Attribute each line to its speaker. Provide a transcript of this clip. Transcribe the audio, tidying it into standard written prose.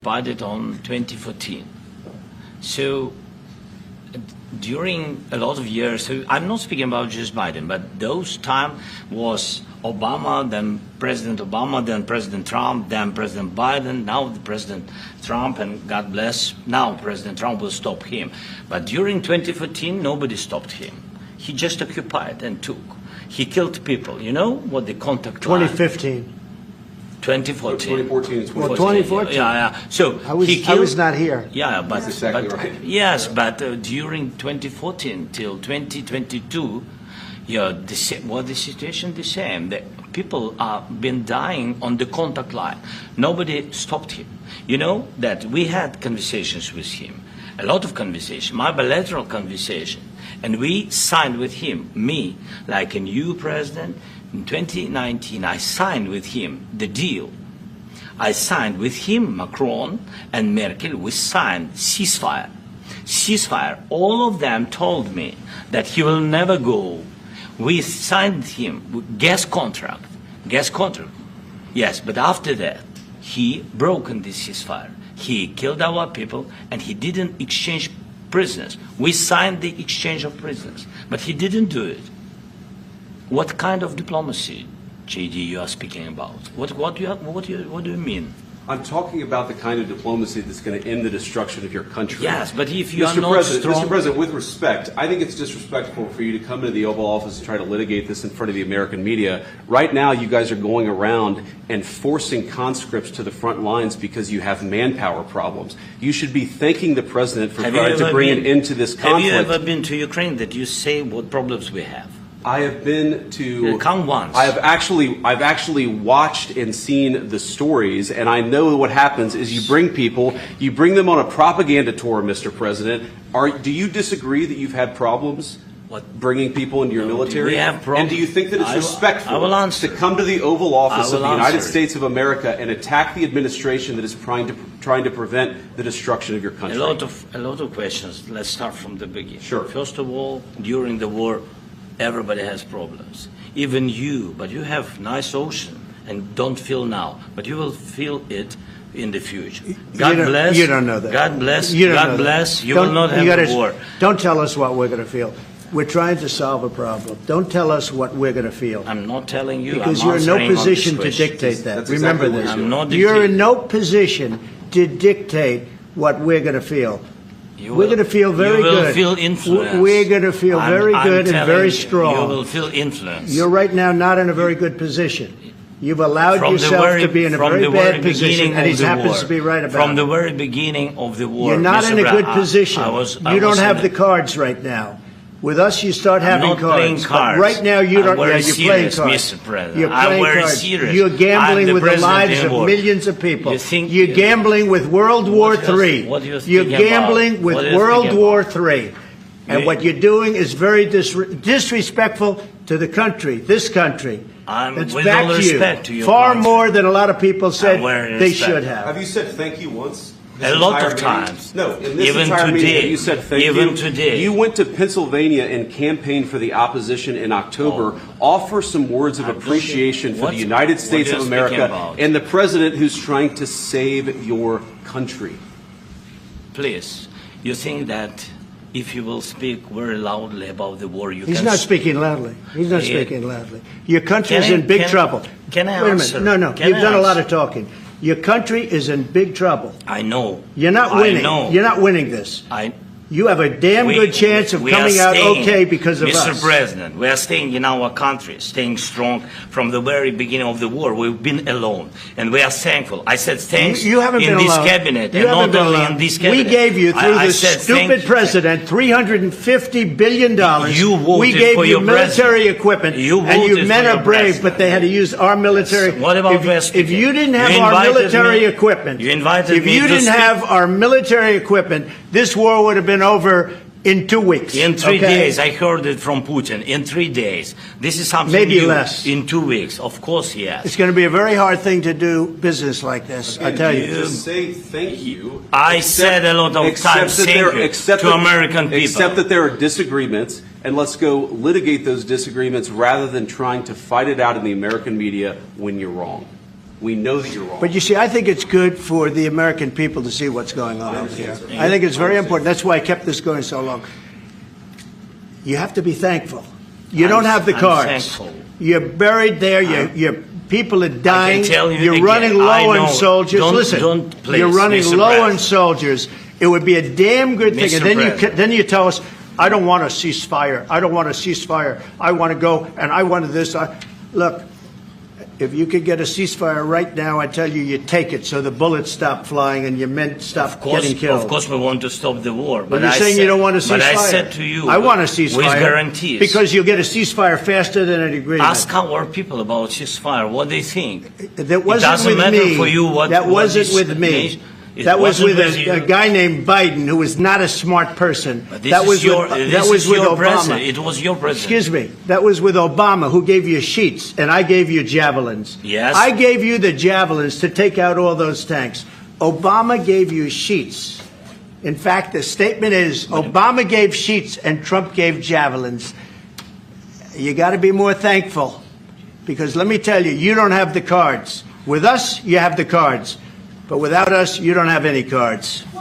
Speaker 1: Biden on 2014. So during a lot of years, so I'm not speaking about just Biden, but those time was Obama, then President Obama, then President Trump, then President Biden, now the President Trump, and God bless, now President Trump will stop him. But during 2014, nobody stopped him. He just occupied and took. He killed people. You know what the contact line?
Speaker 2: 2015.
Speaker 1: 2014.
Speaker 3: 2014 and 2014.
Speaker 2: 2014.
Speaker 1: Yeah. So
Speaker 2: I was not here.
Speaker 1: Yeah, but,
Speaker 3: That's exactly right.
Speaker 1: Yes, but during 2014 till 2022, the situation the same. The people have been dying on the contact line. Nobody stopped him. You know that we had conversations with him, a lot of conversation, my bilateral conversation, and we signed with him, me, like a new president. In 2019, I signed with him the deal. I signed with him, Macron and Merkel, we signed ceasefire. Ceasefire. All of them told me that he will never go. We signed him with gas contract. Gas contract. Yes, but after that, he broken this ceasefire. He killed our people and he didn't exchange prisoners. We signed the exchange of prisoners, but he didn't do it. What kind of diplomacy, JD, you are speaking about? What do you mean?
Speaker 3: I'm talking about the kind of diplomacy that's going to end the destruction of your country.
Speaker 1: Yes, but if you are
Speaker 3: Mr.
Speaker 1: not
Speaker 3: President,
Speaker 1: strong...
Speaker 3: Mr. President, with respect, I think it's disrespectful for you to come into the Oval Office and try to litigate this in front of the American media. Right now, you guys are going around and forcing conscripts to the front lines because you have manpower problems. You should be thanking the President for trying to bring an end to this conflict.
Speaker 1: Have you ever been to Ukraine that you say what problems we have?
Speaker 3: I have been to.
Speaker 1: Come once.
Speaker 3: I've actually watched and seen the stories, and I know what happens is you bring them on a propaganda tour, Mr. President. Do you disagree that you've had problems bringing people into your military?
Speaker 1: We have problems.
Speaker 3: And do you think that it's respectful to come to the Oval Office of the United States of America and attack the administration that is trying to prevent the destruction of your country?
Speaker 1: A lot of questions. Let's start from the beginning.
Speaker 3: Sure.
Speaker 1: First of all, during the war, everybody has problems, even you, but you have nice ocean and don't feel now, but you will feel it in the future. God bless.
Speaker 2: You don't know that.
Speaker 1: God bless.
Speaker 2: You don't
Speaker 1: God
Speaker 2: know
Speaker 1: bless.
Speaker 2: That.
Speaker 1: You will not have a war.
Speaker 2: Don't tell us what we're going to feel. We're trying to solve a problem. Don't tell us what we're going to feel.
Speaker 1: I'm not telling you.
Speaker 2: Because
Speaker 1: I'm
Speaker 2: you're in no
Speaker 1: answering
Speaker 2: position
Speaker 1: on
Speaker 2: to
Speaker 1: this question.
Speaker 2: dictate that.
Speaker 3: That's
Speaker 2: Remember
Speaker 3: exactly
Speaker 2: this.
Speaker 3: what
Speaker 1: I'm not
Speaker 2: You're in
Speaker 1: dictating.
Speaker 2: no position to dictate what we're going to feel. We're going to feel very
Speaker 1: good. You will
Speaker 2: good.
Speaker 1: feel influence.
Speaker 2: We're going to feel very good and very strong.
Speaker 1: You will feel influence.
Speaker 2: You're right now not in a very good position. You've allowed yourself to be in a very bad position, and he happens to be right about it.
Speaker 1: From the very beginning of the war.
Speaker 2: You're not in a good position. You don't have the cards right now. With us, you start having cards.
Speaker 1: Playing cards.
Speaker 2: But right now, you don't.
Speaker 1: Yeah,
Speaker 2: you're playing cards.
Speaker 1: Mr. President.
Speaker 2: You're playing cards.
Speaker 1: Serious.
Speaker 2: You're gambling with the lives of millions of people. You're gambling with World War III. You're gambling with World War III. And what you're doing is very disrespectful to the country, this country. It's back to you. Far more than a lot of people said they should have.
Speaker 3: Have you said thank you once?
Speaker 1: A lot of times.
Speaker 3: No, in this
Speaker 1: even
Speaker 3: entire
Speaker 1: today,
Speaker 3: meeting, you said thank you.
Speaker 1: Even today.
Speaker 3: You went to Pennsylvania and campaigned for the opposition in October. Offer some words of appreciation for the United States of America and the president who's trying to save your country.
Speaker 1: Please, you think that if you will speak very loudly about the war, you can...
Speaker 2: He's not speaking loudly. He's not speaking loudly. Your country is in big trouble.
Speaker 1: Can I answer?
Speaker 2: Wait a minute. No. You've done a lot of talking. Your country is in big trouble.
Speaker 1: I know.
Speaker 2: You're not winning.
Speaker 1: I know.
Speaker 2: You're not winning this. You have a damn good chance of coming out okay because of us.
Speaker 1: Mr. President, we are staying in our country, staying strong from the very beginning of the war. We've been alone, and we are thankful. I said thanks
Speaker 2: you haven't been
Speaker 1: in this
Speaker 2: alone.
Speaker 1: cabinet,
Speaker 2: you
Speaker 1: and not only in this cabinet.
Speaker 2: We gave you, through this stupid president, $350 billion.
Speaker 1: You voted
Speaker 2: we gave
Speaker 1: for
Speaker 2: you
Speaker 1: your
Speaker 2: military equipment, and you men are brave, but they had to use our military.
Speaker 1: What about
Speaker 2: if you didn't have our military equipment, if you didn't have our military equipment, this war would have been over in 2 weeks.
Speaker 1: In 3 days. I heard it from Putin. In 3 days. This is something
Speaker 2: maybe
Speaker 1: new.
Speaker 2: Less.
Speaker 1: In 2 weeks. Of course, yes.
Speaker 2: It's going to be a very hard thing to do business like this. I tell you.
Speaker 3: Just say thank you.
Speaker 1: I said a lot of times thank you to American people.
Speaker 3: Except that there are disagreements, and let's go litigate those disagreements rather than trying to fight it out in the American media when you're wrong. We know that you're wrong.
Speaker 2: But you see, I think it's good for the American people to see what's going on out here. I think it's very important. That's why I kept this going so long. You have to be thankful. You don't have the cards. You're buried there. Your people are dying. You're running low on soldiers. Listen, you're running low on soldiers. It would be a damn good thing. And then you tell us, I don't want a ceasefire. I don't want a ceasefire. I want to go and I want this. Look, if you could get a ceasefire right now, I tell you, you take it so the bullets stop flying and your men stop getting killed.
Speaker 1: Of course, we want to stop the war.
Speaker 2: But you're saying you don't want a ceasefire.
Speaker 1: But I said to you,
Speaker 2: I want a ceasefire
Speaker 1: with guarantees.
Speaker 2: Because you'll get a ceasefire faster than an agreement.
Speaker 1: Ask our people about ceasefire, what they think.
Speaker 2: That wasn't with me.
Speaker 1: For you what,
Speaker 2: that wasn't with me. That was with a guy named Biden, who was not a smart person.
Speaker 1: That was with Obama. It was your president.
Speaker 2: Excuse me. That was with Obama, who gave you sheets, and I gave you javelins.
Speaker 1: Yes.
Speaker 2: I gave you the javelins to take out all those tanks. Obama gave you sheets. In fact, the statement is Obama gave sheets and Trump gave javelins. You got to be more thankful, because let me tell you, you don't have the cards. With us, you have the cards. But without us, you don't have any cards.